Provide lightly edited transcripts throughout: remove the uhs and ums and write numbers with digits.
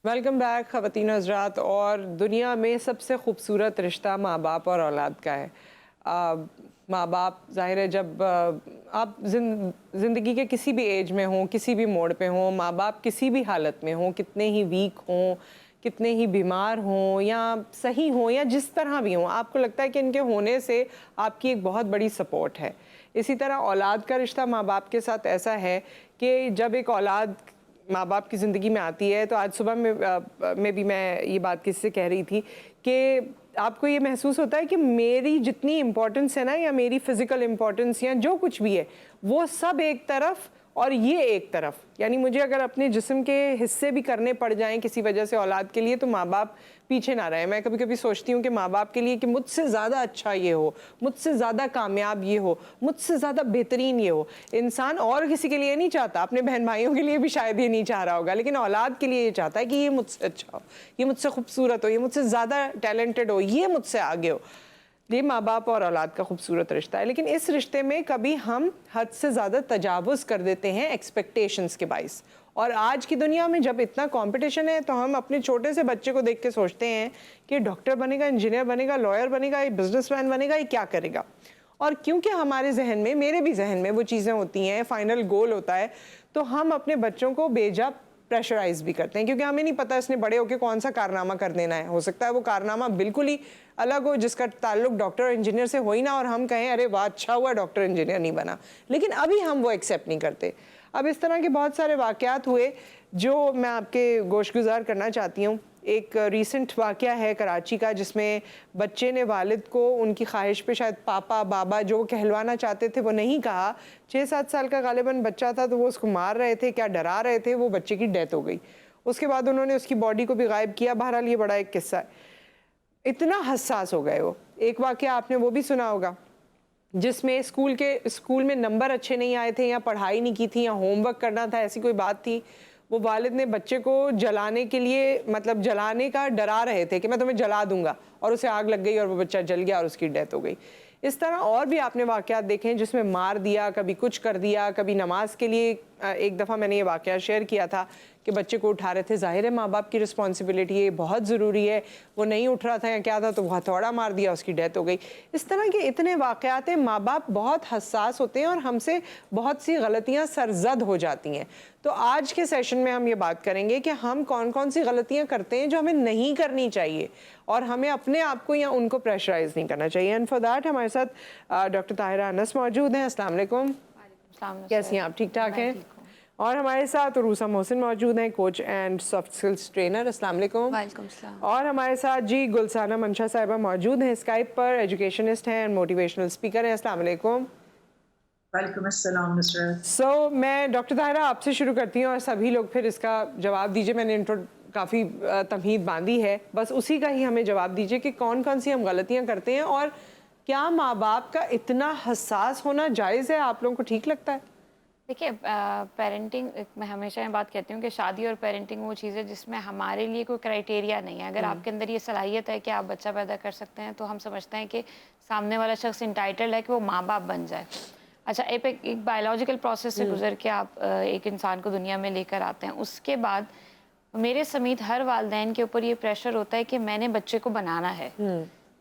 Welcome back ख़वातीन हज़रात। और दुनिया में सबसे ख़ूबसूरत रिश्ता माँ बाप और औलाद का है। माँ बाप ज़ाहिर है जब आप ज़िंदगी के किसी भी एज में हों, किसी भी मोड़ पे हों, माँ बाप किसी भी हालत में हों, कितने ही वीक हों, कितने ही बीमार हों या सही हों या जिस तरह भी हों, आपको लगता है कि इनके होने से आपकी एक बहुत बड़ी सपोर्ट है। इसी तरह औलाद का रिश्ता माँ बाप के साथ ऐसा है कि जब एक औलाद माँ बाप की ज़िंदगी में आती है, तो आज सुबह में भी मैं ये बात किसी से कह रही थी कि आपको ये महसूस होता है कि मेरी जितनी इम्पोर्टेंस है ना, या मेरी फ़िज़िकल इम्पोर्टेंस या जो कुछ भी है, वो सब एक तरफ और ये एक तरफ। यानी मुझे अगर अपने जिस्म के हिस्से भी करने पड़ जाएं किसी वजह से औलाद के लिए, तो माँ बाप पीछे ना रहे। मैं कभी कभी सोचती हूँ कि माँ बाप के लिए कि मुझसे ज़्यादा अच्छा ये हो, मुझसे ज़्यादा कामयाब ये हो, मुझसे ज़्यादा बेहतरीन ये हो। इंसान और किसी के लिए नहीं चाहता, अपने बहन भाइयों के लिए भी शायद ये नहीं चाह रहा होगा, लेकिन औलाद के लिए ये चाहता है कि ये मुझसे अच्छा हो, ये मुझसे खूबसूरत हो, ये मुझसे ज़्यादा टैलेंटेड हो, ये मुझसे आगे हो। ये माँ बाप और औलाद का खूबसूरत रिश्ता है। लेकिन इस रिश्ते में कभी हम हद से ज़्यादा तजावुज़ कर देते हैं एक्सपेक्टेशंस के बाइस। और आज की दुनिया में जब इतना कंपटीशन है, तो हम अपने छोटे से बच्चे को देख के सोचते हैं कि डॉक्टर बनेगा, इंजीनियर बनेगा, लॉयर बनेगा, ये बिजनेसमैन बनेगा, ये क्या करेगा। और क्योंकि हमारे जहन में, मेरे भी जहन में वो चीज़ें होती हैं, फाइनल गोल होता है, तो हम अपने बच्चों को बेजा प्रेशराइज भी करते हैं, क्योंकि हमें नहीं पता इसने बड़े होकर कौन सा कारनामा कर देना है। हो सकता है वो कारनामा बिल्कुल ही अलग हो, जिसका ताल्लुक डॉक्टर और इंजीनियर से हो ही ना, और हम कहें अरे वाह अच्छा हुआ डॉक्टर इंजीनियर नहीं बना, लेकिन अभी हम वो एक्सेप्ट नहीं करते। अब इस तरह के बहुत सारे वाक़यात हुए जो मैं आपके गोशगुजार करना चाहती हूँ। एक रीसेंट वाक़या है कराची का, जिसमें बच्चे ने वालिद को उनकी ख्वाहिश पे शायद पापा बाबा जो कहलवाना चाहते थे वो नहीं कहा। 6-7 साल का गालिबन बच्चा था, तो वो उसको मार रहे थे, क्या डरा रहे थे, वो बच्चे की डेथ हो गई। उसके बाद उन्होंने उसकी बॉडी को भी गायब किया। बहरहाल ये बड़ा एक किस्सा है। इतना हसास हो गए वो। एक वाक़या आपने वो भी सुना होगा, जिसमें स्कूल में नंबर अच्छे नहीं आए थे, या पढ़ाई नहीं की थी, या होमवर्क करना था, ऐसी कोई बात थी। वो वालिद ने बच्चे को जलाने के लिए, मतलब जलाने का डरा रहे थे कि मैं तुम्हें जला दूंगा, और उसे आग लग गई और वो बच्चा जल गया और उसकी डेथ हो गई। इस तरह और भी आपने वाक़यात देखे हैं जिसमें मार दिया, कभी कुछ कर दिया, कभी नमाज के लिए। एक दफ़ा मैंने ये वाक़या शेयर किया था कि बच्चे को उठा रहे थे, ज़ाहिर है माँ बाप की रिस्पॉन्सिबिलिटी है, बहुत ज़रूरी है, वो नहीं उठ रहा था या क्या था, तो वो हथौड़ा मार दिया, उसकी डेथ हो गई। इस तरह के इतने वाक़यात हैं। माँ बाप बहुत हसास होते हैं और हमसे बहुत सी गलतियाँ सरज़द हो जाती हैं। तो आज के सेशन में हम ये बात करेंगे कि हम कौन कौन सी गलतियाँ करते हैं जो हमें नहीं करनी चाहिए, और हमें अपने आप को या उनको प्रेशराइज नहीं करना चाहिए। एंड फॉर दैट हमारे साथ डॉक्टर ताहिरा अनस मौजूद हैं। अस्सलाम वालेकुम। कैसी हैं आप? ठीक ठाक हैं? और हमारे साथ रूसा मोहसिन मौजूद हैं, coach and soft skills trainer. अस्सलाम वालेकुम। वालेकुम सलाम। और हमारे साथ जी गुलसाना मंशा साहिबा मौजूद हैं, स्काइप पर, एजुकेशनिस्ट हैं एंड मोटिवेशनल स्पीकर हैं। अस्सलाम वालेकुम। वालेकुम अस्सलाम नुसरत। मैं डॉक्टर ताहिरा आपसे शुरू करती हूँ और सभी लोग फिर इसका जवाब दीजिए। मैंने इंट्रो काफ़ी तमहीद बांधी है, बस उसी का ही हमें जवाब दीजिए कि कौन कौन सी हम गलतियाँ करते हैं, और क्या माँ बाप का इतना हसास होना जायज़ है? आप लोगों को ठीक लगता है? देखिए, पेरेंटिंग, मैं हमेशा ये बात कहती हूँ कि शादी और पेरेंटिंग वो चीज़ है जिसमें हमारे लिए कोई क्राइटेरिया नहीं है। अगर आपके अंदर ये सलाहियत है कि आप बच्चा पैदा कर सकते हैं, तो हम समझते हैं कि सामने वाला शख्स इंटाइटल्ड है कि वो माँ बाप बन जाए। अच्छा, एक बायोलॉजिकल प्रोसेस से गुजर के आप एक इंसान को दुनिया में लेकर आते हैं। उसके बाद मेरे समेत हर वालिदैन के ऊपर ये प्रेशर होता है कि मैंने बच्चे को बनाना है।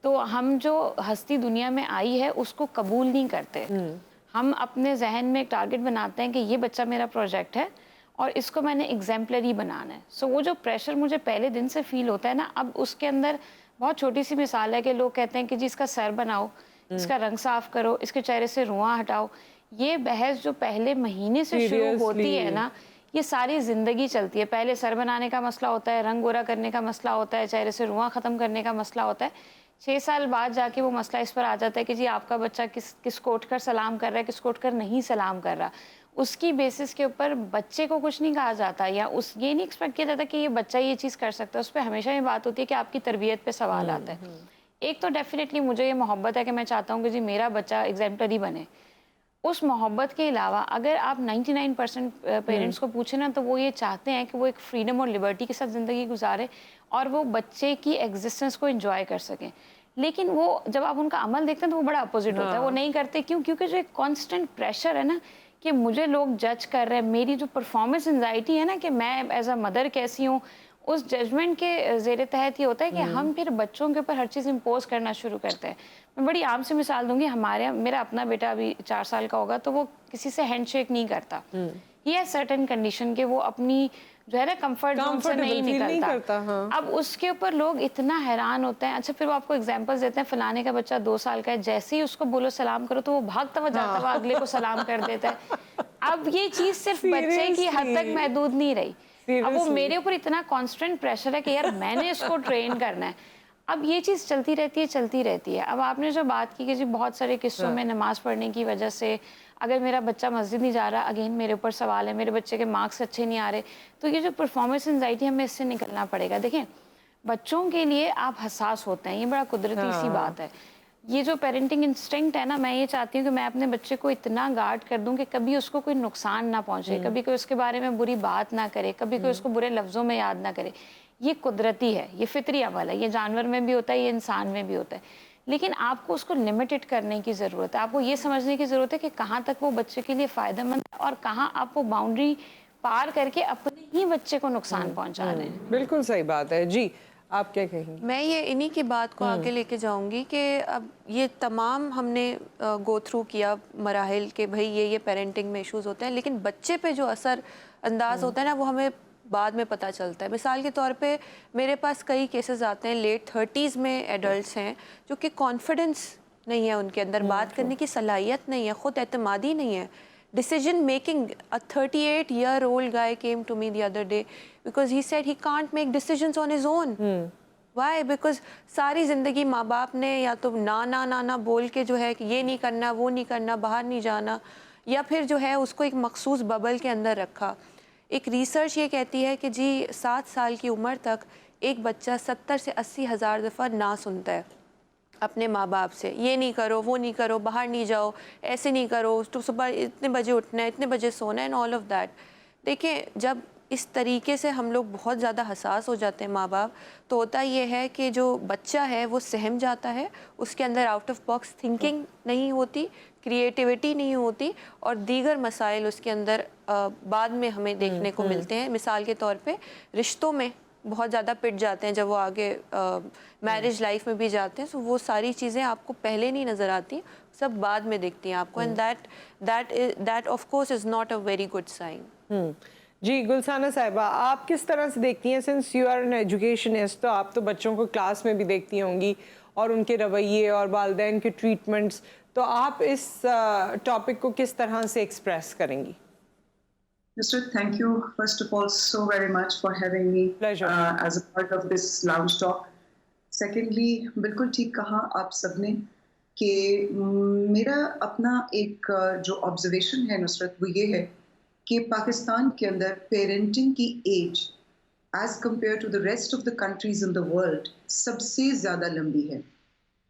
तो हम जो हस्ती दुनिया में आई है उसको कबूल नहीं करते। हम अपने जहन में एक टारगेट बनाते हैं कि ये बच्चा मेरा प्रोजेक्ट है और इसको मैंने एग्जाम्पलरी बनाना है। सो वो जो प्रेशर मुझे पहले दिन से फील होता है ना, अब उसके अंदर बहुत छोटी सी मिसाल है कि लोग कहते हैं कि जी इसका सर बनाओ, इसका रंग साफ करो, इसके चेहरे से रुआं हटाओ। ये बहस जो पहले महीने से शुरू होती है ना, ये सारी ज़िंदगी चलती है। पहले सर बनाने का मसला होता है, रंग गोरा करने का मसला होता है, चेहरे से रुआं ख़त्म करने का मसला होता है। 6 साल बाद जाके वो मसला इस पर आ जाता है कि जी आपका बच्चा किसको उठकर सलाम कर रहा है, किसको उठकर नहीं सलाम कर रहा। उसकी बेसिस के ऊपर बच्चे को कुछ नहीं कहा जाता, या ये नहीं एक्सपेक्ट किया जाता कि ये बच्चा ये चीज़ कर सकता है। उस पर हमेशा ये बात होती है कि आपकी तरबियत पे सवाल आता है। एक तो डेफिनेटली मुझे ये मोहब्बत है कि मैं चाहता हूँ कि जी मेरा बच्चा एग्जाम्पलरी बने। उस मोहब्बत के अलावा अगर आप 99% पेरेंट्स को पूछे ना, तो वो ये चाहते हैं कि वो एक फ्रीडम और लिबर्टी के साथ ज़िंदगी गुजारे और वो बच्चे की एग्जिस्टेंस को एंजॉय कर सकें। लेकिन वो जब आप उनका अमल देखते हैं तो वो बड़ा अपोजिट होता है। वो नहीं करते। क्यों? क्योंकि जो एक कॉन्स्टेंट प्रेशर है ना कि मुझे लोग जज कर रहे हैं, मेरी जो परफॉर्मेंस एंजाइटी है ना कि मैं एज अ मदर कैसी हूँ, उस जजमेंट के ज़ेरे तहत ये होता है कि हम फिर बच्चों के ऊपर हर चीज़ इम्पोज करना शुरू करते हैं। मैं बड़ी आम सी मिसाल दूंगी, मेरा अपना बेटा अभी 4 साल का होगा, तो वो किसी से हैंडशेक नहीं करता। ही हैज सर्टेन कंडीशन के वो अपनी जो है ना कंफर्ट जोन से नहीं नहीं निकलता। करता, हाँ। अब उसके ऊपर लोग इतना हैरान होते हैं। अच्छा, फिर वो आपको एग्जांपल्स देते हैं, फलाने का बच्चा 2 साल का है, जैसे ही उसको बोलो सलाम करो तो वो भागता हुआ जाता हुआ अगले को सलाम कर देता है। अब ये चीज सिर्फ बच्चे की हद तक Seriously? महदूद नहीं रही। अब वो Seriously? मेरे ऊपर इतना कांस्टेंट प्रेशर है कि यार मैंने इसको ट्रेन करना है। अब ये चीज़ चलती रहती है, चलती रहती है। अब आपने जो बात की कि जी बहुत सारे किस्सों में नमाज पढ़ने की वजह से अगर मेरा बच्चा मस्जिद नहीं जा रहा, अगेन मेरे ऊपर सवाल है, मेरे बच्चे के मार्क्स अच्छे नहीं आ रहे, तो ये जो परफॉर्मेंस एंजाइटी, हमें इससे निकलना पड़ेगा। देखें, बच्चों के लिए आप हसास होते हैं, ये बड़ा कुदरती सी बात है। ये जो पेरेंटिंग इंस्टिंक्ट है ना, मैं ये चाहती हूँ कि मैं अपने बच्चे को इतना गार्ड कर दूं कि कभी उसको कोई नुकसान ना पहुंचे, कभी कोई उसके बारे में बुरी बात ना करे, कभी कोई उसको बुरे लफ्जों में याद ना करे। ये कुदरती है, ये फितरी अमल है, ये जानवर में भी होता है, ये इंसान में भी होता है। लेकिन आपको उसको लिमिटेड करने की ज़रूरत है। आपको ये समझने की ज़रूरत है कि कहाँ तक वो बच्चे के लिए फ़ायदेमंद है और कहाँ आप वो बाउंड्री पार करके अपने ही बच्चे को नुकसान पहुँचा रहे हैं। बिल्कुल सही बात है जी। आप क्या कहेंगी? मैं ये इन्हीं की बात को आगे लेके जाऊंगी कि अब ये तमाम हमने गो थ्रू किया मराहिल के भाई ये पेरेंटिंग में इश्यूज होते हैं, लेकिन बच्चे पे जो असर अंदाज होता है ना, वो हमें बाद में पता चलता है। मिसाल के तौर पे मेरे पास कई केसेस आते हैं, लेट 30s में एडल्ट्स हैं जो कि कॉन्फिडेंस नहीं है उनके अंदर, बात करने की सलाहियत नहीं है, ख़ुद एतमादी नहीं है, decision making. A 38-year-old guy came to me the other day because he said he can't make decisions on his own. Why? Because सारी ज़िंदगी माँ बाप ने या तो ना ना ना ना बोल के जो है कि ये नहीं करना, वो नहीं करना, बाहर नहीं जाना, या फिर जो है उसको एक मखसूस बबल के अंदर रखा। एक रिसर्च ये कहती है कि जी 7 साल की उम्र तक एक बच्चा 70 से 80 हज़ार दफ़ा ना सुनता है अपने माँ बाप से। ये नहीं करो, वो नहीं करो, बाहर नहीं जाओ, ऐसे नहीं करो, तो सुबह इतने बजे उठना है, इतने बजे सोना है, एंड ऑल ऑफ दैट। देखें, जब इस तरीके से हम लोग बहुत ज़्यादा हसास हो जाते हैं माँ बाप, तो होता ये है कि जो बच्चा है वो सहम जाता है, उसके अंदर आउट ऑफ बॉक्स थिंकिंग नहीं होती, क्रिएटिविटी नहीं होती, और दीगर मसाइल उसके अंदर बाद में हमें देखने को मिलते हैं। मिसाल के तौर पे रिश्तों में बहुत ज़्यादा पिट जाते हैं, जब वो आगे मैरिज लाइफ में भी जाते हैं, तो वो सारी चीज़ें आपको पहले नहीं नज़र आती, सब बाद में दिखती हैं आपको, and that of course is not a very good sign. जी, गुलसाना साहिबा, आप किस तरह से देखती हैं, since you are an educationist, तो आप तो बच्चों को क्लास में भी देखती होंगी और उनके रवैये और वालिदैन के ट्रीटमेंट्स, तो आप इस टॉपिक को किस तरह से एक्सप्रेस करेंगी? Mr. Thank you, first of all, so very much for having me as a part of this lounge talk. Secondly, बिल्कुल ठीक कहा आप सबने कि मेरा अपना एक जो ऑब्जर्वेशन है नुसरत, वो ये है कि पाकिस्तान के अंदर पेरेंटिंग की age as compare to the rest of the countries in the world सबसे ज़्यादा लंबी है।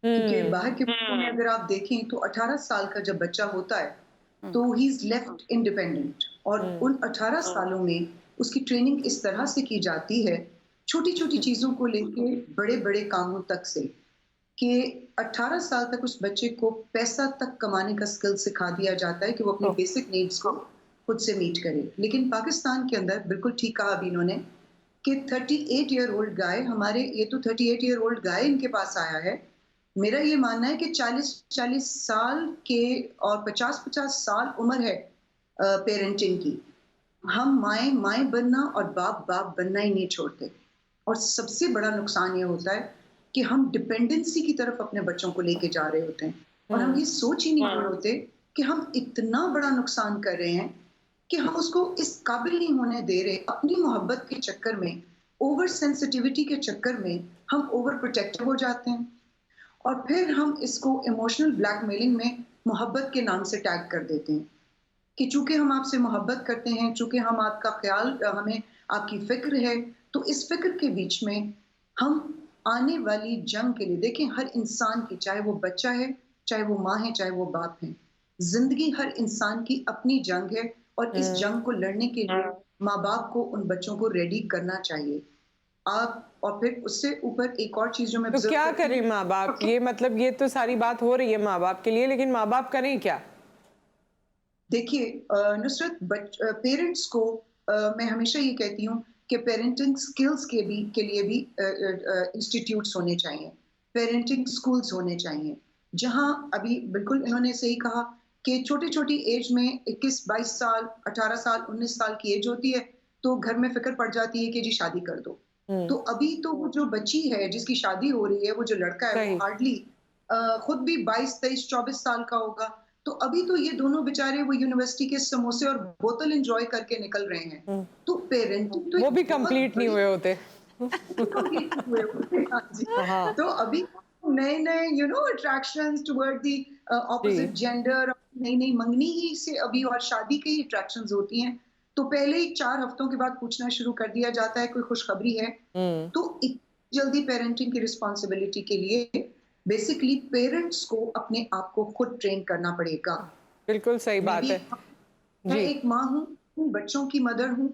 क्योंकि बाहर के मुल्कों में अगर आप देखें तो 18 साल का जब बच्चा होता है तो ही इज़ लेफ्ट इंडिपेंडेंट, और उन 18 सालों में उसकी ट्रेनिंग इस तरह से की जाती है, छोटी छोटी चीज़ों को लेके बड़े बड़े कामों तक से, कि 18 साल तक उस बच्चे को पैसा तक कमाने का स्किल सिखा दिया जाता है कि वो अपनी बेसिक नीड्स को खुद से मीट करे। लेकिन पाकिस्तान के अंदर बिल्कुल ठीक कहा अभी इन्होंने कि 38-year-old गाय, हमारे ये तो 38-year-old गाय इनके पास आया है। मेरा ये मानना है कि 40-40 साल के और 50-50 साल उम्र है पेरेंटिंग की। हम माएँ बनना और बाप बनना ही नहीं छोड़ते, और सबसे बड़ा नुकसान ये होता है कि हम डिपेंडेंसी की तरफ अपने बच्चों को लेके जा रहे होते हैं, और हम ये सोच ही नहीं रहे होते कि हम इतना बड़ा नुकसान कर रहे हैं कि हम उसको इस काबिल नहीं होने दे रहे। अपनी मोहब्बत के चक्कर में, ओवर सेंसिटिविटी के चक्कर में हम ओवर प्रोटेक्टिव हो जाते हैं, और फिर हम इसको इमोशनल ब्लैकमेलिंग में मोहब्बत के नाम से टैग कर देते हैं कि चूंकि हम आपसे मोहब्बत करते हैं, चूंकि हम आपका ख्याल, हमें आपकी फिक्र है, तो इस फिक्र के बीच में हम आने वाली जंग के लिए, देखें हर इंसान की, चाहे वो बच्चा है, चाहे वो माँ है, चाहे वो बाप है, जिंदगी हर इंसान की अपनी जंग है, और इस जंग को लड़ने के लिए माँ बाप को उन बच्चों को रेडी करना चाहिए। आप, और फिर उससे ऊपर एक और चीज जो मैं तो क्या करें माँ बाप? ये मतलब ये तो सारी बात हो रही है माँ बाप के लिए, लेकिन माँ बाप करें क्या? देखिए नुसरत, पेरेंट्स को मैं हमेशा ये कहती हूँ कि पेरेंटिंग स्किल्स के लिए भी इंस्टीट्यूट्स होने चाहिए, पेरेंटिंग स्कूल्स होने चाहिए, जहां अभी बिल्कुल इन्होंने सही कहा कि छोटी छोटी एज में 21-22 साल, 18 साल, 19 साल की एज होती है, तो घर में फिक्र पड़ जाती है कि जी शादी कर दो। तो अभी तो वो जो बच्ची है जिसकी शादी हो रही है, वो जो लड़का है वो हार्डली खुद भी 22-23-24 साल का होगा। तो अभी तो ये दोनों बेचारे वो यूनिवर्सिटी के समोसे और बोतल एंजॉय करके निकल रहे हैं। तो पेरेंटिंग तो वो भी कंप्लीट नहीं हुए होते। complete हुए होते। हाँ जी। हाँ तो अभी नए नए attractions toward the opposite gender, नई नई मंगनी ही से अभी और शादी के ही अट्रैक्शंस होती हैं। तो पहले ही 4 हफ्तों के बाद पूछना शुरू कर दिया जाता है कोई खुशखबरी है। तो इतनी जल्दी पेरेंटिंग की रिस्पॉन्सिबिलिटी के लिए बेसिकली पेरेंट्स को अपने आप को खुद ट्रेन करना पड़ेगा। बिल्कुल सही बात है मैं एक माँ हूँ, बच्चों की मदर हूँ।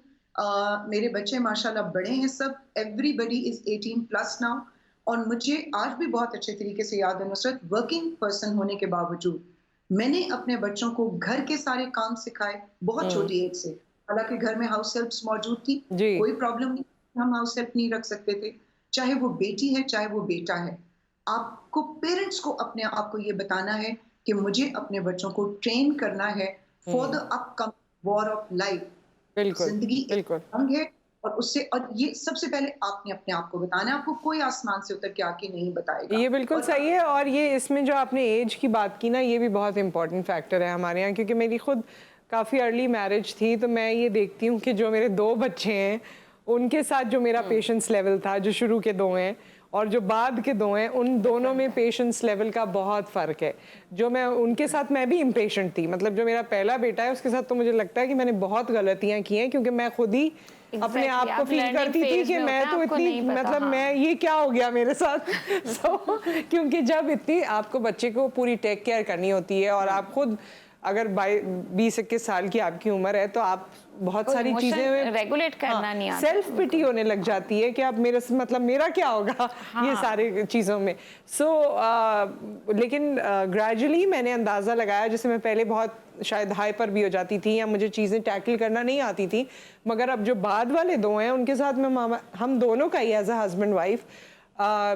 मेरे बच्चे माशाल्लाह बड़े हैं सब, एवरीबडी इज 18+ नाउ। और मुझे आज भी बहुत अच्छे तरीके से याद है नुसरत, वर्किंग पर्सन होने के बावजूद मैंने अपने बच्चों को घर के सारे काम सिखाए बहुत छोटी एज से। हालांकि घर में हाउस हेल्प्स मौजूद थी, कोई प्रॉब्लम नहीं, हम हाउस हेल्प नहीं रख सकते थे, चाहे वो बेटी है चाहे वो बेटा है। आपको पेरेंट्स को अपने आप को ये बताना है कि मुझे अपने बच्चों को ट्रेन करना है for the upcoming war of life. जिंदगी एक जंग है और उससे, और ये सबसे पहले आपने अपने आप को बताना है, आपको कोई आसमान से उतर के आके नहीं बताएगा। ये बिल्कुल सही है। और ये इसमें जो आपने एज की बात की ना, ये भी बहुत इंपॉर्टेंट फैक्टर है हमारे यहाँ, क्योंकि मेरी खुद काफ़ी अर्ली मैरिज थी, तो मैं ये देखती हूँ कि जो मेरे 2 बच्चे हैं उनके साथ जो मेरा पेशेंस लेवल था, जो शुरू के 2 हैं और जो बाद के 2 हैं, उन दोनों में पेशेंस लेवल का बहुत फ़र्क है। जो मैं उनके साथ, मैं भी इम्पेशेंट थी, मतलब जो मेरा पहला बेटा है उसके साथ तो मुझे लगता है कि मैंने बहुत गलतियाँ की हैं, क्योंकि मैं खुद ही अपने आप को फील करती थी कि मैं तो इतनी, मतलब मैं ये क्या हो गया मेरे साथ। क्योंकि जब इतनी आपको बच्चे को पूरी टेक केयर करनी होती है और आप खुद अगर 20-21 साल की आपकी उम्र है, तो आप बहुत सारी चीजें रेगुलेट करना नहीं आता, सेल्फ पिटी होने लग जाती है कि आप मेरे, मतलब मेरा क्या होगा ये सारे चीज़ों में। लेकिन ग्रेजुअली मैंने अंदाज़ा लगाया, जैसे मैं पहले बहुत शायद हाइपर भी हो जाती थी या मुझे चीज़ें टैकल करना नहीं आती थी, मगर अब जो बाद वाले 2 हैं उनके साथ में हम दोनों का ही as a husband wife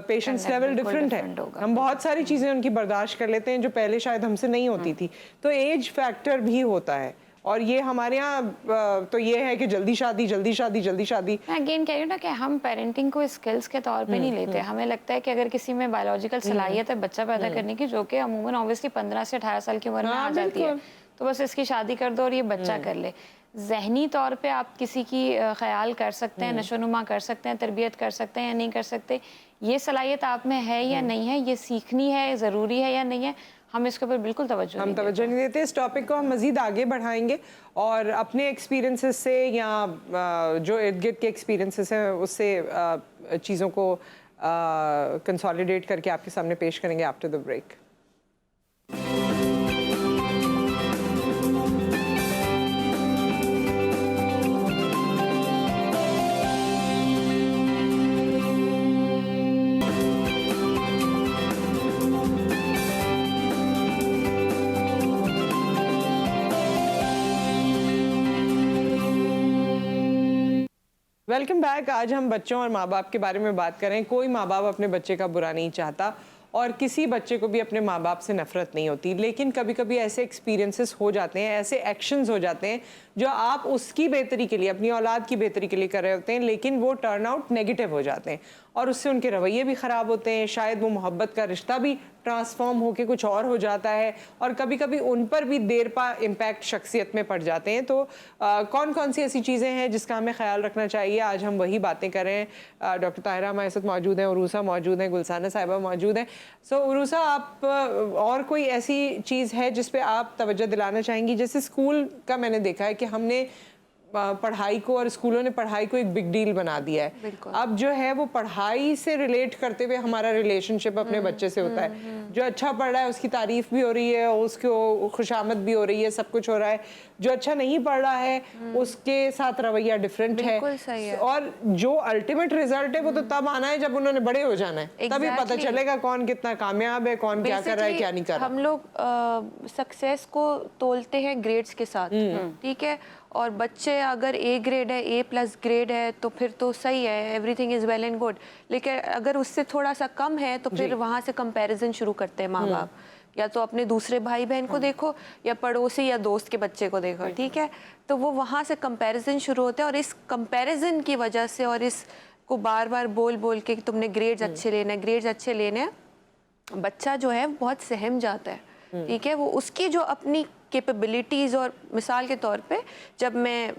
patience level different है। हम बहुत सारी चीज़ें उनकी बर्दाश्त कर लेते हैं जो पहले शायद हमसे नहीं होती थी। तो एज फैक्टर भी होता है, और ये हमारे यहाँ तो ये है कि जल्दी शादी जल्दी शादी जल्दी शादी। मैं अगेन कह रही हूँ ना कि हम पेरेंटिंग को स्किल्स के तौर पे नहीं लेते। हमें लगता है कि अगर किसी में बायोलॉजिकल सलाहियत है बच्चा पैदा करने की, जो कि अमूमन ऑब्वियसली 15 से 18 साल की उम्र में आ जाती है, तो बस इसकी शादी कर दो और ये बच्चा कर ले। जहनी तौर पे आप किसी की ख्याल कर सकते हैं, नशोनुमा कर सकते हैं, तरबियत कर सकते हैं या नहीं कर सकते, ये सलाहियत आप में है या नहीं है, ये सीखनी है, ज़रूरी है या नहीं है, हम इसके ऊपर बिल्कुल तवज्जो नहीं देते। इस टॉपिक को हम मज़ीद आगे बढ़ाएंगे और अपने एक्सपीरियंसेस से या जो इर्द गिर्द के एक्सपीरियंसेस हैं उससे चीज़ों को कंसोलिडेट करके आपके सामने पेश करेंगे after the break. Welcome back. आज हम बच्चों और माँ बाप के बारे में बात करें। कोई माँ बाप अपने बच्चे का बुरा नहीं चाहता और किसी बच्चे को भी अपने माँ बाप से नफरत नहीं होती, लेकिन कभी कभी ऐसे एक्सपीरियंसेस हो जाते हैं, ऐसे एक्शंस हो जाते हैं जो आप उसकी बेहतरी के लिए, अपनी औलाद की बेहतरी के लिए कर रहे होते हैं, लेकिन वो टर्न आउट नेगेटिव हो जाते हैं और उससे उनके रवैये भी ख़राब होते हैं। शायद वो मोहब्बत का रिश्ता भी ट्रांसफॉर्म होकर कुछ और हो जाता है और कभी कभी उन पर भी देर पा इम्पैक्ट शख्सियत में पड़ जाते हैं। तो कौन कौन सी ऐसी चीज़ें हैं जिसका हमें ख्याल रखना चाहिए, आज हम वही बातें कर रहे हैं। डॉक्टर ताहिरा हमारे साथ मौजूद हैं, उरूसा मौजूद हैं, गुलसाना साहिबा मौजूद हैं। सो उरूसा, आप और कोई ऐसी चीज़ है जिस पे आप तवज्जो दिलाना चाहेंगी? जैसे स्कूल का मैंने देखा है कि हमने पढ़ाई को और स्कूलों ने पढ़ाई को एक बिग डील बना दिया है। अब जो है वो पढ़ाई से रिलेट करते हुए हमारा रिलेशनशिप अपने बच्चे से होता है। जो अच्छा पढ़ रहा है उसकी तारीफ भी हो रही है, उसको खुशामद भी हो रही है, सब कुछ हो रहा है। जो अच्छा नहीं पढ़ रहा है उसके साथ रवैया डिफरेंट है। और जो अल्टीमेट रिजल्ट है वो तो तब आना है जब उन्होंने बड़े हो जाना है, तभी पता चलेगा कौन कितना कामयाब है, कौन क्या कर रहा है, क्या नहीं कर रहा। हम लोग सक्सेस को तोलते हैं ग्रेड्स के साथ, ठीक है, और बच्चे अगर ए ग्रेड है, A+ ग्रेड है, तो फिर तो सही है, everything is well and good. लेकिन अगर उससे थोड़ा सा कम है तो फिर वहाँ से कंपैरिजन शुरू करते हैं माँ बाप, या तो अपने दूसरे भाई बहन को देखो, या पड़ोसी या दोस्त के बच्चे को देखो, ठीक है। तो वो वहाँ से कंपैरिजन शुरू होते हैं, और इस कंपैरिजन की वजह से और इसको बार बार बोल बोल के कि तुमने ग्रेड्स अच्छे लेने हैं, ग्रेड्स अच्छे लेने हैं, बच्चा जो है बहुत सहम जाता है, ठीक है। वो उसकी जो अपनी कैपेबिलिटीज़, और मिसाल के तौर पे जब मैं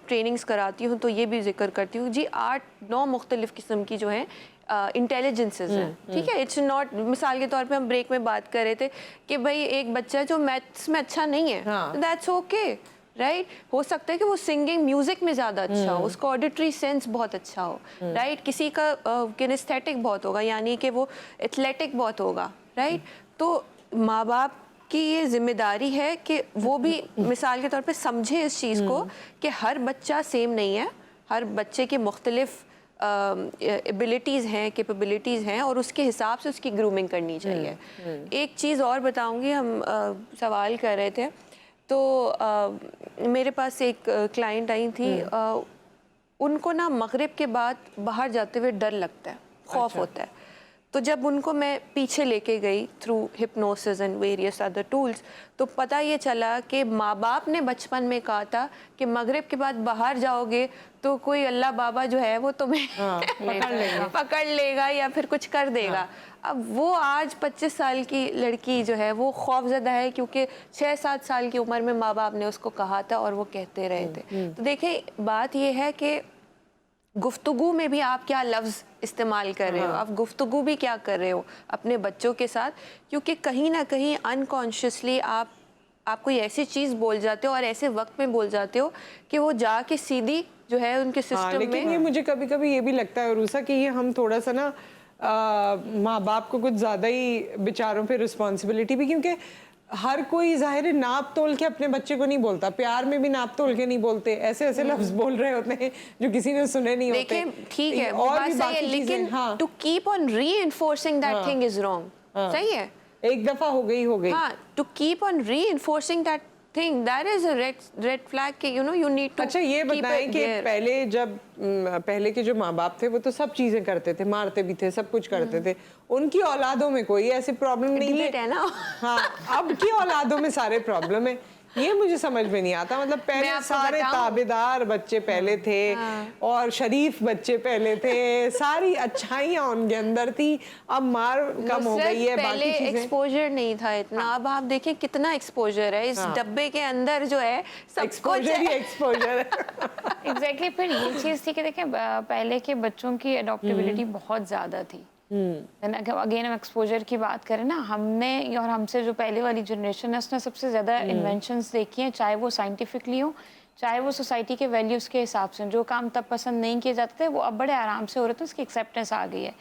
ट्रेनिंग्स कराती हूँ तो ये भी जिक्र करती हूँ जी, 8-9 मुख्तलिफ़ किस्म की जो है इंटेलिजेंसेस हैं, ठीक है। इट्स नॉट, मिसाल के तौर पे हम ब्रेक में बात कर रहे थे कि भाई एक बच्चा जो मैथ्स में अच्छा नहीं है, दैट्स ओके, राइट। हो सकता है कि वो सिंगिंग, म्यूजिक में ज़्यादा अच्छा हो, उसका ऑडिटरी सेंस बहुत अच्छा हो, राइट। किसी का किनेस्थेटिक बहुत होगा, यानी कि वो एथलेटिक बहुत होगा, राइट। तो माँ बाप की ये जिम्मेदारी है कि वो भी मिसाल के तौर पे समझे इस चीज़ को कि हर बच्चा सेम नहीं है, हर बच्चे की मुख्तलिफ एबिलिटीज़ हैं, कैपेबिलिटीज़ हैं, और उसके हिसाब से उसकी ग्रूमिंग करनी चाहिए। एक चीज़ और बताऊंगी, हम सवाल कर रहे थे, तो मेरे पास एक क्लाइंट आई थी, उनको ना मगरिब के बाद बाहर जाते हुए डर लगता है, खौफ होता है। तो जब उनको मैं पीछे लेके गई through hypnosis and various other tools, तो पता ये चला कि माँ बाप ने बचपन में कहा था कि मगरिब के बाद बाहर जाओगे तो कोई अल्लाह बाबा जो है वो तुम्हें पकड़ लेगा या फिर कुछ कर देगा। अब वो आज 25 साल की लड़की जो है वो खौफजदा है, क्योंकि 6-7 साल की उम्र में माँ बाप ने उसको कहा था और वो कहते रहे थे। तो देखिए, बात ये है कि गुफ्तगू में भी आप क्या लफ्ज़ इस्तेमाल कर रहे हो, आप गुफ्तगू भी क्या कर रहे हो अपने बच्चों के साथ, क्योंकि कहीं ना कहीं अनकॉन्शियसली आप कोई ऐसी चीज़ बोल जाते हो और ऐसे वक्त में बोल जाते हो कि वो जाके सीधी जो है उनके सिस्टम में। लेकिन ये मुझे कभी कभी ये भी लगता है रूसा कि ये हम थोड़ा सा ना माँ बाप को कुछ ज़्यादा ही बेचारों पे रिस्पॉन्सिबिलिटी भी, क्योंकि हर कोई जाहिर है नाप तोल के अपने बच्चे को नहीं बोलता, प्यार में भी नाप तोल के नहीं बोलते, ऐसे ऐसे लफ्ज बोल रहे होते हैं जो किसी ने सुने नहीं होते। ठीक है, और भी सही है, लेकिन to keep on reinforcing that thing is wrong. सही है, एक दफा हो गई। हाँ, to keep on reinforcing that thing, that is a red flag कि you know you need to. अच्छा, ये बताएं कि पहले के जो माँ बाप थे वो तो सब चीजें करते थे, मारते भी थे, सब कुछ करते थे, उनकी औलादों में कोई ऐसी प्रॉब्लम नहीं थे ना। हाँ, अब की औलादों में सारे प्रॉब्लम है, ये मुझे समझ में नहीं आता। मतलब पहले सारे ताबेदार बच्चे पहले थे और शरीफ बच्चे पहले थे, सारी अच्छाइयाँ उनके अंदर थी, अब मार कम हो गई है, पहले एक्सपोजर नहीं था इतना, अब आप देखिए कितना एक्सपोजर है इस डब्बे के अंदर जो है, सब एक्सपोजर ही एक्सपोजर है। एग्जैक्टली। फिर ये चीज़ थी कि देखें पहले के बच्चों की अडॉप्टेबिलिटी बहुत ज़्यादा थी। अगेन हम एक्सपोजर की बात करें ना, हमने और हमसे जो पहले वाली जनरेशन है उसने सबसे ज़्यादा इन्वेंशंस देखी हैं, चाहे वो साइंटिफिकली हो, चाहे वो सोसाइटी के वैल्यूज़ के हिसाब से। जो काम तब पसंद नहीं किए जाते थे वो अब बड़े आराम से हो रहे थे, उसकी एक्सेप्टेंस आ गई है।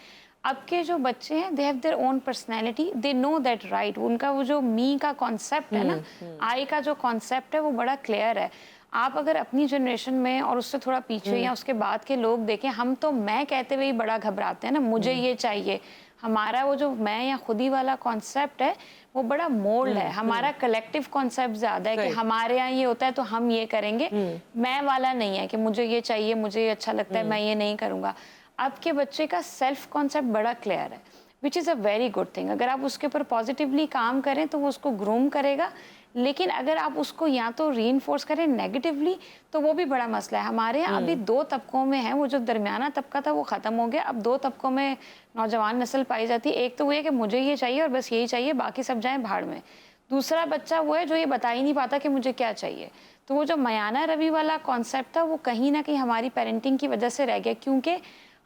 अब के जो बच्चे हैं, they have their own personality, they know that right. उनका वो जो मी का कॉन्सेप्ट है ना, आई का जो कॉन्सेप्ट है वो बड़ा क्लियर है। आप अगर अपनी जनरेशन में और उससे थोड़ा पीछे या उसके बाद के लोग देखें, हम तो मैं कहते हुए ही बड़ा घबराते हैं ना, मुझे ये चाहिए। हमारा वो जो मैं या खुदी वाला कॉन्सेप्ट है वो बड़ा मोल्ड है, हमारा कलेक्टिव कॉन्सेप्ट ज़्यादा है कि हमारे यहाँ ये होता है तो हम ये करेंगे। मैं वाला नहीं है कि मुझे ये चाहिए, मुझे ये अच्छा लगता है, मैं ये नहीं करूँगा। अब के बच्चे का सेल्फ कॉन्सेप्ट बड़ा क्लियर है, which is a very good thing. अगर आप उसके ऊपर पॉजिटिवली काम करें तो वो उसको ग्रूम करेगा, लेकिन अगर आप उसको या तो रीइंफोर्स करें नेगेटिवली तो वो भी बड़ा मसला है। हमारे यहाँ अभी 2 तबकों में है, वो जो दरमियाना तबका था वो ख़त्म हो गया, अब 2 तबकों में नौजवान नस्ल पाई जाती है। एक तो वो है कि मुझे ये चाहिए और बस यही चाहिए, बाकी सब जाएं भाड़ में। दूसरा बच्चा वो है जो ये बता ही नहीं पाता कि मुझे क्या चाहिए। तो वो जो मयाना रवि वाला कॉन्सेप्ट था वो कहीं ना कहीं हमारी पेरेंटिंग की वजह से रह गया, क्योंकि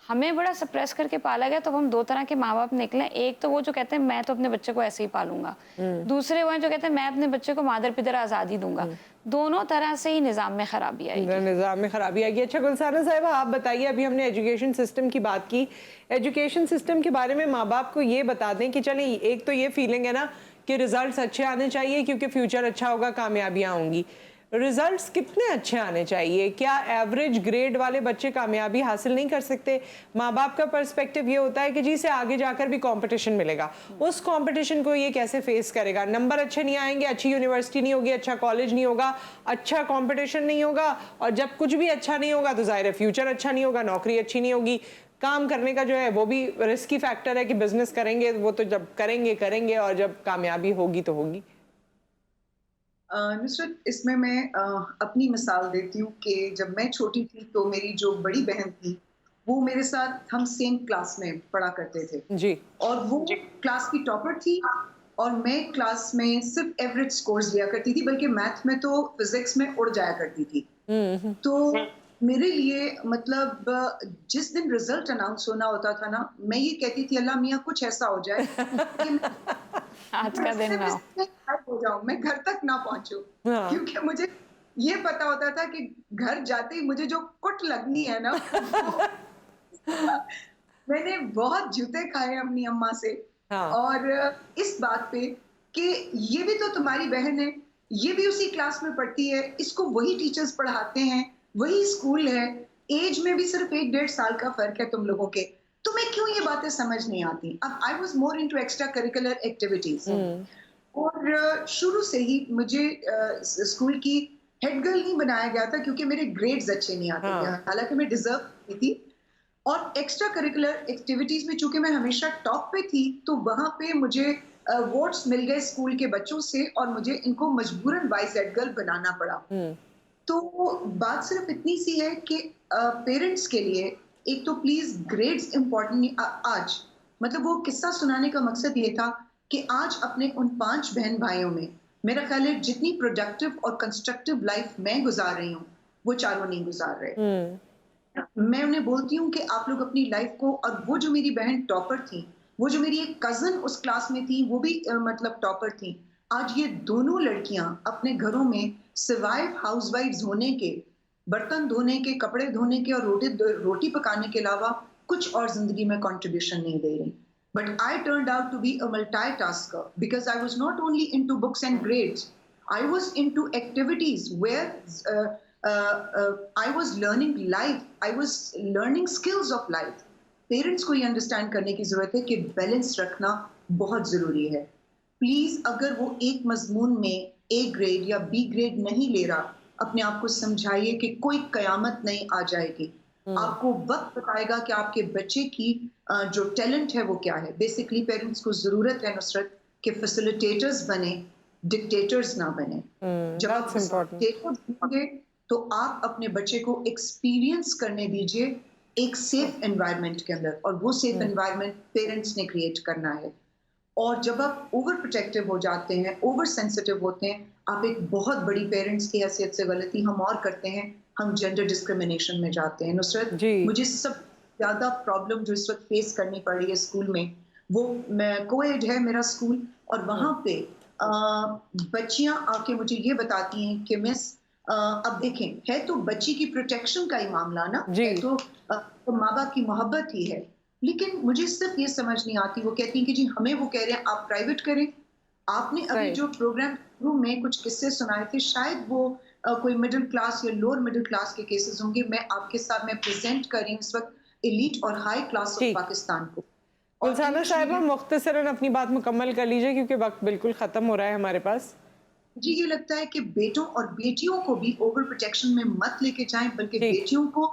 हमें बड़ा सप्रेस करके पाला गया। तो हम 2 तरह के माँ बाप निकले, एक तो वो जो कहते हैं मैं तो अपने बच्चे को ऐसे ही पालूंगा, दूसरे वो हैं जो कहते हैं मैं अपने बच्चे को मादर पिदर आज़ादी दूंगा। दोनों तरह से ही निज़ाम में खराबी आई, निज़ाम में खराबी आएगी। अच्छा गुलसाना साहिबा, आप बताइए, अभी हमने एजुकेशन सिस्टम की बात की, एजुकेशन सिस्टम के बारे में माँ बाप को ये बता दें कि चले, एक तो ये फीलिंग है ना कि रिजल्ट्स अच्छे आने चाहिए क्योंकि फ्यूचर अच्छा होगा, कामयाबियाँ होंगी, रिजल्ट्स कितने अच्छे आने चाहिए? क्या एवरेज ग्रेड वाले बच्चे कामयाबी हासिल नहीं कर सकते? माँ बाप का पर्सपेक्टिव ये होता है कि जी से आगे जाकर भी कंपटीशन मिलेगा, उस कंपटीशन को ये कैसे फेस करेगा? नंबर अच्छे नहीं आएंगे, अच्छी यूनिवर्सिटी नहीं होगी, अच्छा कॉलेज नहीं होगा, अच्छा कंपटीशन नहीं होगा, और जब कुछ भी अच्छा नहीं होगा तो जाहिर है फ्यूचर अच्छा नहीं होगा, नौकरी अच्छी नहीं होगी, काम करने का जो है वो भी रिस्की फैक्टर है कि बिजनेस करेंगे वो तो जब करेंगे और जब कामयाबी होगी तो होगी। नुसरत, इसमें मैं अपनी मिसाल देती हूँ कि जब मैं छोटी थी तो मेरी जो बड़ी बहन थी वो मेरे साथ, हम सेम क्लास में पढ़ा करते थे जी। और वो क्लास की टॉपर थी और मैं क्लास में सिर्फ एवरेज स्कोर्स लिया करती थी, बल्कि मैथ में तो फिजिक्स में उड़ जाया करती थी। तो मेरे लिए मतलब जिस दिन रिजल्ट अनाउंस होना होता था ना, मैं ये कहती थी अल्लाह मियाँ कुछ ऐसा हो जाए कि आज का दिन ना हो। हो जाऊं, मैं घर तक ना पहुंचूं, हाँ। क्योंकि मुझे ये पता होता था कि घर जाते ही मुझे जो कुट लगनी है ना मैंने बहुत जूते खाए अपनी अम्मा से। हाँ। और इस बात पे कि ये भी तो तुम्हारी बहन है, ये भी उसी क्लास में पढ़ती है, इसको वही टीचर्स पढ़ाते हैं, वही स्कूल है, एज में भी सिर्फ 1-1.5 साल का फर्क है तुम लोगों के, तुम्हें क्यों ये बातें समझ नहीं आती? अब I was more into extra curricular activities और शुरू से ही मुझे स्कूल की हेड गर्ल नहीं बनाया गया था क्योंकि मेरे ग्रेड्स अच्छे नहीं आते थे, हालांकि मैं डिजर्व की थी। और एक्स्ट्रा करिकुलर एक्टिविटीज में चूंकि मैं हमेशा टॉप पे थी तो वहां पे मुझे वोट्स मिल गए स्कूल के बच्चों से और मुझे इनको मजबूरन वाइस हेड गर्ल बनाना पड़ा। तो बात सिर्फ इतनी सी है कि पेरेंट्स के लिए एक तो प्लीज ग्रेड्स इंपॉर्टेंट नहीं। आज मतलब वो किस्सा सुनाने का मकसद ये था कि आज अपने उन 5 बहन भाइयों में मेरा ख्याल है जितनी प्रोडक्टिव और कंस्ट्रक्टिव लाइफ मैं गुजार रही हूँ वो चारों नहीं गुजार रहे। मैं उन्हें बोलती हूँ कि आप लोग अपनी लाइफ को, और वो जो मेरी बहन टॉपर थी, वो जो मेरी एक कजन उस क्लास में थी वो भी मतलब टॉपर थी, आज ये दोनों लड़कियां अपने घरों में सिवाय हाउसवाइफ्स होने के, बर्तन धोने के, कपड़े धोने के और रोटी पकाने के अलावा कुछ और जिंदगी में कंट्रीब्यूशन नहीं दे रही। But I turned out to be a multitasker because I was not only into books and grades, I was into activities where I was learning life, I was learning skills of life. Parents को ये understand करने की जरूरत है कि balance रखना बहुत जरूरी है। प्लीज अगर वो एक मजमून में ए ग्रेड या बी ग्रेड नहीं ले रहा, अपने आप को समझाइए कि कोई कयामत नहीं आ जाएगी। आपको वक्त बताएगा कि आपके बच्चे की जो टैलेंट है वो क्या है। बेसिकली पेरेंट्स को जरूरत है नुसरत कि फैसिलिटेटर्स बने, डिक्टेटर्स ना बने। जब आप फैसिलिटेटर्स बनेंगे तो आप अपने बच्चे को एक्सपीरियंस करने दीजिए एक सेफ एनवायरनमेंट के अंदर, और वो सेफ एनवायरनमेंट पेरेंट्स ने क्रिएट करना है। और जब आप ओवर प्रोटेक्टिव हो जाते हैं, ओवर सेंसिटिव होते हैं, आप एक बहुत बड़ी पेरेंट्स की हैसियत से गलती हम और करते हैं, हम जेंडर डिस्क्रिमिनेशन में जाते हैं। नुसरत, मुझे सब ज्यादा प्रॉब्लम जो इस वक्त फेस करनी पड़ रही है स्कूल में, वो कोएड है मेरा स्कूल, और वहां पे बच्चियां आके मुझे ये बताती हैं कि मिस अब देखें, है तो बच्ची की प्रोटेक्शन का ही मामला ना, है तो माँ बाप की मोहब्बत ही है, लेकिन मुझे सिर्फ ये समझ नहीं आती, वो कहती हैं कि जी हमें वो कह रहे हैं आप प्राइवेट करें। आपने अभी जो प्रोग्राम में कुछ किस्से सुनाए थे, शायद वो कोई मिडिल क्लास या लोअर मिडिल क्लास के केसेस होंगे। मैं आपके साथ में प्रेजेंट कर रही हूँ इस वक्त एलीट और हाई क्लास ऑफ पाकिस्तान को। गुलसाना साहिबा, मुख्तसरन अपनी बात मुकम्मल कर लीजिए क्योंकि वक्त बिल्कुल खत्म हो रहा है हमारे पास। जी, ये लगता है कि बेटों और बेटियों को भी ओवर प्रोटेक्शन में मत लेके जाएं, बल्कि बेटियों को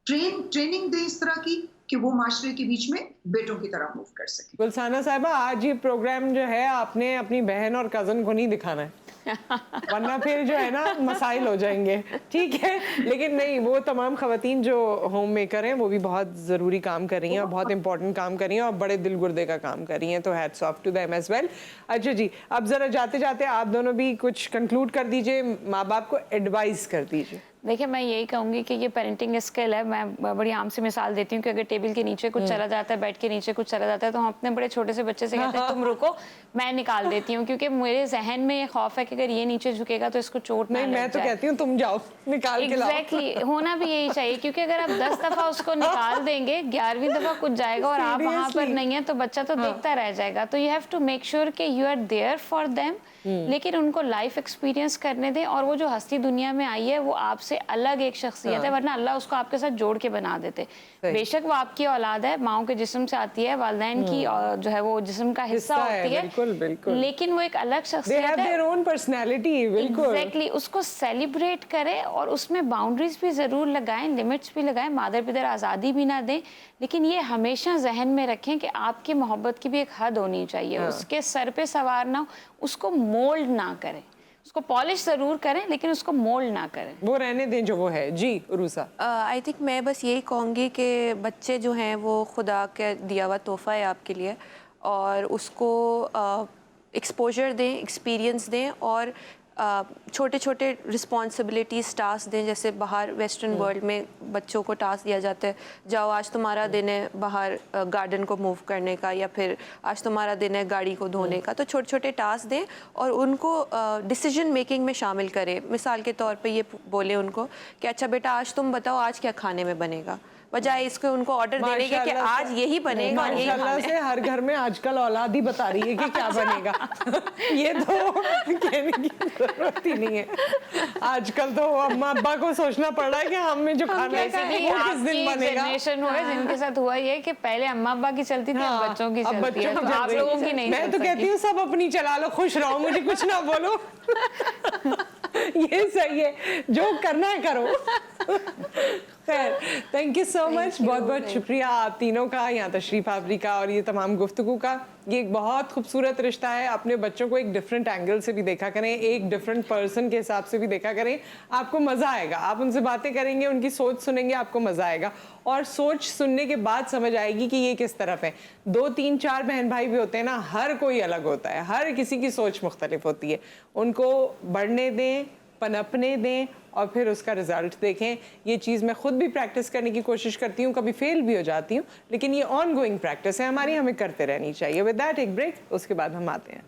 ट्रेनिंग दें इस तरह की कि वो माशरे के बीच में बेटों की तरह मूव कर सके। गुलसाना साहिबा, आज ये प्रोग्राम जो है आपने अपनी बहन और कजन को नहीं दिखाना है वरना फिर जो है ना मसाइल हो जाएंगे, ठीक है? लेकिन नहीं, वो तमाम खवातीन जो होम मेकर हैं वो भी बहुत ज़रूरी काम कर रही हैं और बहुत इंपॉर्टेंट काम कर रही हैं और बड़े दिल गुर्दे का काम कर रही हैं, तो hats off to them as well. अच्छा जी, अब ज़रा जाते जाते आप दोनों भी कुछ कंक्लूड कर दीजिए, माँ बाप को एडवाइस कर दीजिए। देखिए मैं यही कहूँगी कि ये पेरेंटिंग स्किल है। मैं बड़ी आम सी मिसाल देती हूँ कि अगर टेबल के नीचे कुछ चला जाता है, बेड के नीचे कुछ चला जाता है, तो हम अपने बड़े छोटे से बच्चे से कहते हैं तुम रुको, मैं निकाल देती हूँ, क्योंकि मेरे जहन में ये खौफ है कि अगर ये नीचे झुकेगा तो इसको चोट ना लग जाए। मैं तो कहती हूँ तुम जाओ निकाल के लाओ। एग्जैक्टली, होना भी यही चाहिए, क्योंकि अगर आप 10 दफा उसको निकाल देंगे, 11वीं दफा कुछ जाएगा और आप वहाँ पर नहीं है तो बच्चा तो देखता रह जाएगा। तो you have to make sure कि you are there for them, लेकिन उनको लाइफ एक्सपीरियंस करने दें। और वो जो हस्ती दुनिया में आई है वो आपसे अलग एक शख्सियत है, वरना अल्लाह उसको आपके साथ जोड़ के बना देते। बेशक वो आपकी औलाद है, माओ के जिस्म से आती है, वालिदैन की जो है वो जिस्म का हिस्सा होती है, बिल्कुल बिल्कुल, लेकिन वो एक अलग शख्सियत है। They have their own personality, बिल्कुल। एग्जैक्टली, उसको सेलिब्रेट करें और उसमें बाउंड्रीज भी जरूर लगाएं, लिमिट्स भी लगाएं, मादर पिदर आज़ादी भी ना दें, लेकिन ये हमेशा जहन में रखें कि आपकी मोहब्बत की भी एक हद होनी चाहिए। उसके सर पे सवार ना, उसको मोल्ड ना करें, उसको पॉलिश ज़रूर करें लेकिन उसको मोल्ड ना करें, वो रहने दें जो वो है। जी उरूसा, आई थिंक मैं बस यही कहूँगी कि बच्चे जो हैं वो खुदा का दिया हुआ तोहफ़ा है आपके लिए, और उसको एक्सपोजर दें, एक्सपीरियंस दें, और छोटे छोटे रिस्पॉन्सिबिलिटीज़ टास्क दें। जैसे बाहर वेस्टर्न वर्ल्ड में बच्चों को टास्क दिया जाता है, जाओ आज तुम्हारा दिन है बाहर गार्डन को मूव करने का, या फिर आज तुम्हारा दिन है गाड़ी को धोने का। तो छोटे छोटे टास्क दें और उनको डिसीजन मेकिंग में शामिल करें। मिसाल के तौर पे ये बोले उनको कि अच्छा बेटा आज तुम बताओ आज क्या खाने में बनेगा, बजाय इसको उनको ऑर्डर देने के कि आज यही बनेगा और यही खाना है। से हर घर में आजकल औलाद ही बता रही है कि क्या बनेगा। ये तो कहने की जरूरत ही नहीं है। आजकल तो अम्मा अब्बा को सोचना पड़ रहा है कि हमें जो खाना है वो किस दिन बनेगा। जनरेशन हुआ है जिनके साथ हुआ ये कि पहले अम्मा अब्बा की चलती थी, अब बच्चों की चलती है, तो आप लोगों की नहीं। मैं तो कहती हूँ सब अपनी चला लो, खुश रहो, मुझे कुछ ना बोलो। ये सही है, जो करना है करो। खैर, थैंक यू सो मच, बहुत बहुत शुक्रिया आप तीनों का यहाँ तशरीफ आवरी का और ये तमाम गुफ्तगू का। ये एक बहुत खूबसूरत रिश्ता है। अपने बच्चों को एक डिफरेंट एंगल से भी देखा करें, एक डिफरेंट पर्सन के हिसाब से भी देखा करें, आपको मज़ा आएगा। आप उनसे बातें करेंगे, उनकी सोच सुनेंगे, आपको मज़ा आएगा, और सोच सुनने के बाद समझ आएगी कि ये किस तरफ है। 2, 3, 4 बहन भाई भी होते हैं ना, हर कोई अलग होता है, हर किसी की सोच मुख्तलिफ होती है। उनको बढ़ने दें, पनपने दें और फिर उसका रिजल्ट देखें। ये चीज़ मैं खुद भी प्रैक्टिस करने की कोशिश करती हूँ, कभी फेल भी हो जाती हूँ, लेकिन ये ऑन गोइंग प्रैक्टिस है हमारी, हमें करते रहनी चाहिए। विद दैट एक ब्रेक, उसके बाद हम आते हैं।